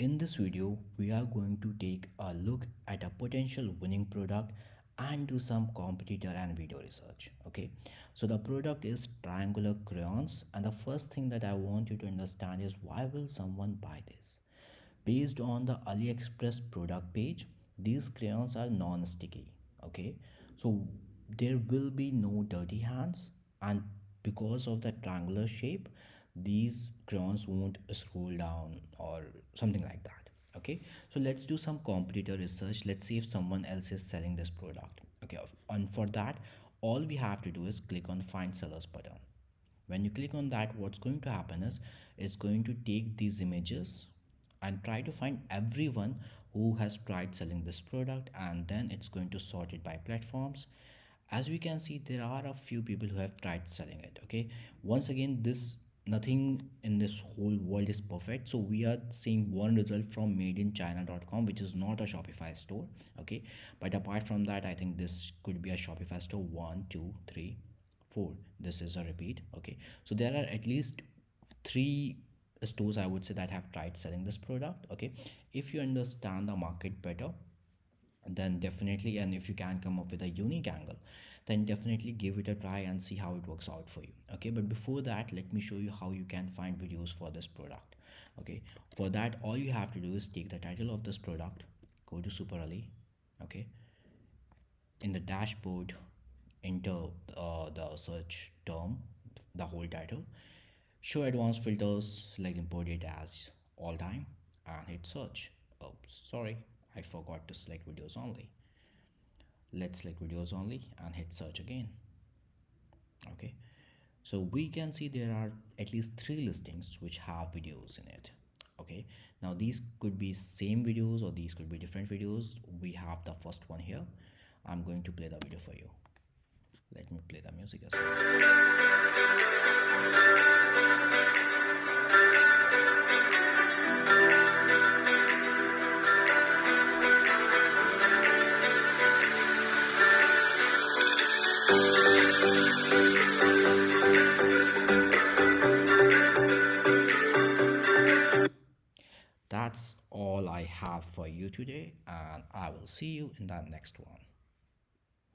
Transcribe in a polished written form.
In this video, we are going to take a look at a potential winning product and do some competitor and video research. Okay, so the product is triangular crayons, and the first thing that I want you to understand is why will someone buy this? Based on the AliExpress product page, these crayons are non-sticky. Okay, so there will be no dirty hands, and because of the triangular shape, these crayons won't scroll down or something like that. Okay, so let's do some competitor research. Let's see if someone else is selling this product. Okay, and for that, all we have to do is click on find sellers button. When you click on that, what's going to happen is it's going to take these images and try to find everyone who has tried selling this product, and then it's going to sort it by platforms. As we can see, there are a few people who have tried selling it. Okay, once again, this nothing in this whole world is perfect, so we are seeing one result from madeinchina.com, which is not a Shopify store. Okay, but apart from that, I think this could be a Shopify store. 1 2 3 4, this is a repeat. Okay, so there are at least 3 stores, I would say, that have tried selling this product. Okay, if you understand the market better, then definitely, and if you can come up with a unique angle, then definitely give it a try and see how it works out for you. Okay, but before that, let me show you how you can find videos for this product. Okay, for that, all you have to do is take the title of this product, go to Super Ali. Okay, in the dashboard, enter the search term, the whole title, show advanced filters, like import it as all time, and hit search. Oh, sorry, I forgot to select videos only. Let's select videos only and hit search again. Okay, so we can see there are at least 3 listings which have videos in it. Okay, now these could be same videos or these could be different videos. We have the first one here. I'm going to play the video for you. Let me play the music as well. That's all I have for you today, and I will see you in the next one.